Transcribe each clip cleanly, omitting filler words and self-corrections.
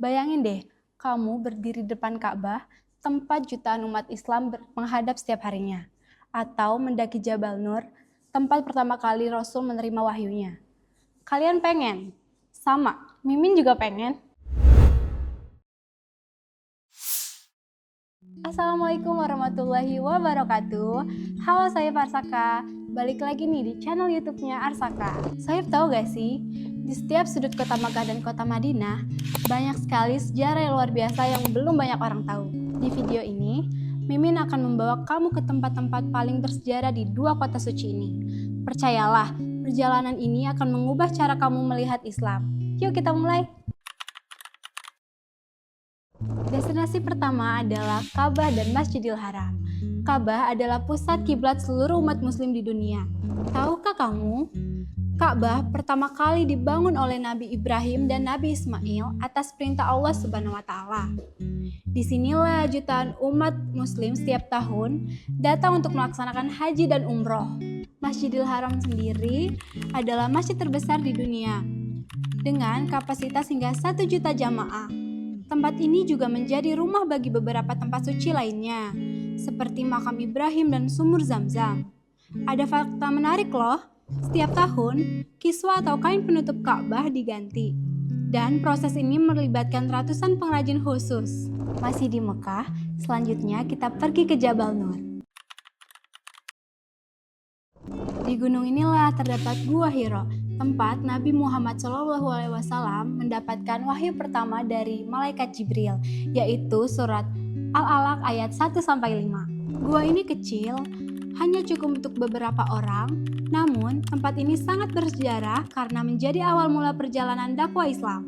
Bayangin deh, kamu berdiri depan Ka'bah, tempat jutaan umat Islam menghadap setiap harinya. Atau mendaki Jabal Nur, tempat pertama kali Rasul menerima wahyunya. Kalian pengen? Sama, Mimin juga pengen. Assalamualaikum warahmatullahi wabarakatuh. Halo, saya Arsaka. Balik lagi nih di channel YouTube-nya Arsaka. Saya tahu gak sih, di setiap sudut kota Makkah dan kota Madinah, banyak sekali sejarah yang luar biasa yang belum banyak orang tahu. Di video ini, Mimin akan membawa kamu ke tempat-tempat paling bersejarah di dua kota suci ini. Percayalah, perjalanan ini akan mengubah cara kamu melihat Islam. Yuk kita mulai! Destinasi pertama adalah Ka'bah dan Masjidil Haram. Ka'bah adalah pusat kiblat seluruh umat muslim di dunia. Tahukah kamu? Ka'bah pertama kali dibangun oleh Nabi Ibrahim dan Nabi Ismail atas perintah Allah Subhanahu wa taala. Disinilah jutaan umat muslim setiap tahun datang untuk melaksanakan haji dan umroh. Masjidil Haram sendiri adalah masjid terbesar di dunia dengan kapasitas hingga 1 juta jamaah. Tempat ini juga menjadi rumah bagi beberapa tempat suci lainnya, seperti makam Ibrahim dan sumur Zam-Zam. Ada fakta menarik loh, setiap tahun kiswa atau kain penutup Ka'bah diganti. Dan proses ini melibatkan ratusan pengrajin khusus. Masih di Mekah, selanjutnya kita pergi ke Jabal Nur. Di gunung inilah terdapat Gua Hiro, tempat Nabi Muhammad SAW mendapatkan wahyu pertama dari malaikat Jibril, yaitu surat Al-Alaq ayat 1-5. Gua ini kecil, hanya cukup untuk beberapa orang, namun tempat ini sangat bersejarah karena menjadi awal mula perjalanan dakwah Islam.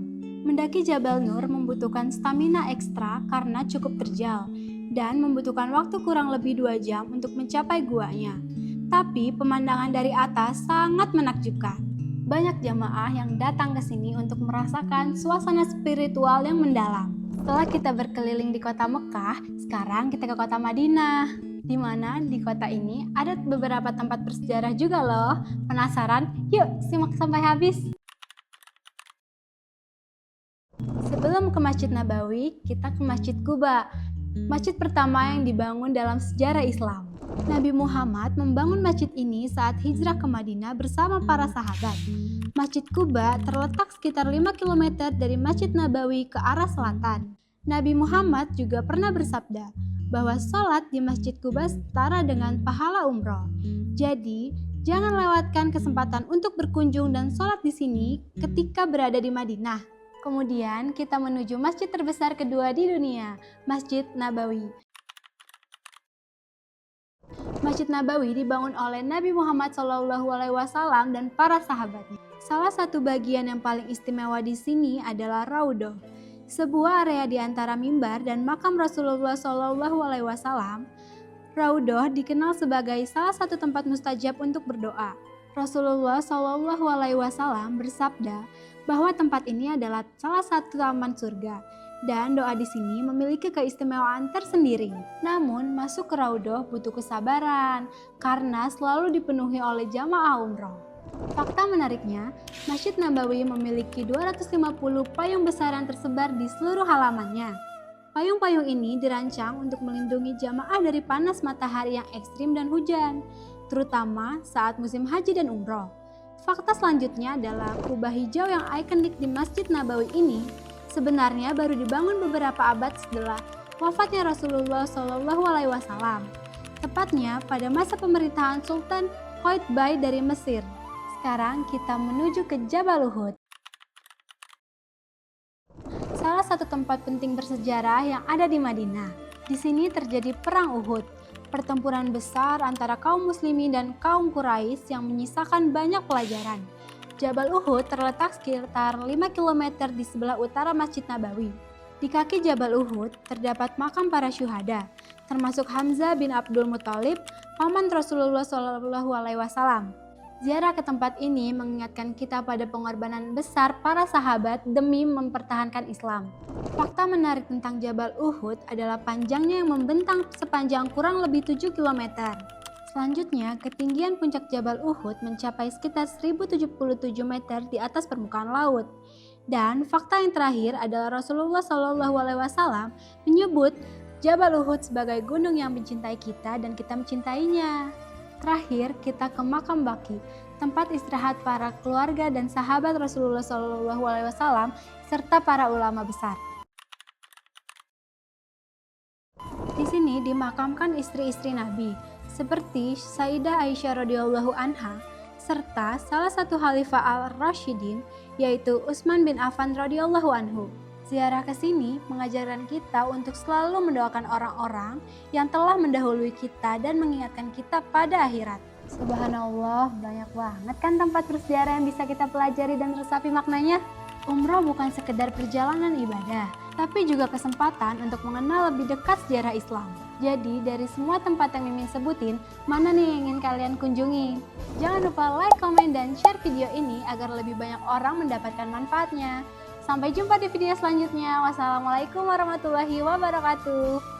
Mendaki Jabal Nur membutuhkan stamina ekstra karena cukup terjal, dan membutuhkan waktu kurang lebih 2 jam untuk mencapai guanya. Tapi pemandangan dari atas sangat menakjubkan. Banyak jamaah yang datang ke sini untuk merasakan suasana spiritual yang mendalam. Setelah kita berkeliling di kota Mekah, sekarang kita ke kota Madinah. Di mana di kota ini ada beberapa tempat bersejarah juga loh. Penasaran? Yuk simak sampai habis. Sebelum ke Masjid Nabawi, kita ke Masjid Quba, masjid pertama yang dibangun dalam sejarah Islam. Nabi Muhammad membangun masjid ini saat hijrah ke Madinah bersama para sahabat. Masjid Quba terletak sekitar 5 km dari Masjid Nabawi ke arah selatan. Nabi Muhammad juga pernah bersabda bahwa sholat di Masjid Quba setara dengan pahala umroh. Jadi, jangan lewatkan kesempatan untuk berkunjung dan sholat di sini ketika berada di Madinah. Kemudian kita menuju masjid terbesar kedua di dunia, Masjid Nabawi. Masjid Nabawi dibangun oleh Nabi Muhammad SAW dan para sahabatnya. Salah satu bagian yang paling istimewa di sini adalah Raudhoh, sebuah area di antara mimbar dan makam Rasulullah SAW. Raudhoh dikenal sebagai salah satu tempat mustajab untuk berdoa. Rasulullah SAW bersabda bahwa tempat ini adalah salah satu taman surga. Dan doa di sini memiliki keistimewaan tersendiri. Namun, masuk ke Raudhoh butuh kesabaran karena selalu dipenuhi oleh jamaah umroh. Fakta menariknya, Masjid Nabawi memiliki 250 payung besar yang tersebar di seluruh halamannya. Payung-payung ini dirancang untuk melindungi jamaah dari panas matahari yang ekstrim dan hujan, terutama saat musim haji dan umroh. Fakta selanjutnya adalah kubah hijau yang ikonik di Masjid Nabawi ini sebenarnya baru dibangun beberapa abad setelah wafatnya Rasulullah SAW, tepatnya pada masa pemerintahan Sultan Qaitbay dari Mesir. Sekarang kita menuju ke Jabal Uhud, salah satu tempat penting bersejarah yang ada di Madinah. Di sini terjadi perang Uhud, pertempuran besar antara kaum muslimin dan kaum Quraisy yang menyisakan banyak pelajaran. Jabal Uhud terletak sekitar 5 km di sebelah utara Masjid Nabawi. Di kaki Jabal Uhud terdapat makam para syuhada, termasuk Hamzah bin Abdul Muthalib, paman Rasulullah SAW. Ziarah ke tempat ini mengingatkan kita pada pengorbanan besar para sahabat demi mempertahankan Islam. Fakta menarik tentang Jabal Uhud adalah panjangnya yang membentang sepanjang kurang lebih 7 km. Selanjutnya, ketinggian puncak Jabal Uhud mencapai sekitar 1077 meter di atas permukaan laut. Dan fakta yang terakhir adalah Rasulullah Shallallahu Alaihi Wasallam menyebut Jabal Uhud sebagai gunung yang mencintai kita dan kita mencintainya. Terakhir, kita ke makam Baqi, tempat istirahat para keluarga dan sahabat Rasulullah Shallallahu Alaihi Wasallam serta para ulama besar. Di sini dimakamkan istri-istri Nabi, seperti Sayyidah Aisyah radhiyallahu anha, serta salah satu khalifah al-Rasyidin, yaitu Utsman bin Affan radhiyallahu anhu. Ziarah ke sini mengajarkan kita untuk selalu mendoakan orang-orang yang telah mendahului kita dan mengingatkan kita pada akhirat. Subhanallah, banyak banget kan tempat bersejarah yang bisa kita pelajari dan resapi maknanya. Umroh bukan sekedar perjalanan ibadah, tapi juga kesempatan untuk mengenal lebih dekat sejarah Islam. Jadi dari semua tempat yang Mimin sebutin, mana nih yang ingin kalian kunjungi? Jangan lupa like, komen, dan share video ini agar lebih banyak orang mendapatkan manfaatnya. Sampai jumpa di video selanjutnya. Wassalamualaikum warahmatullahi wabarakatuh.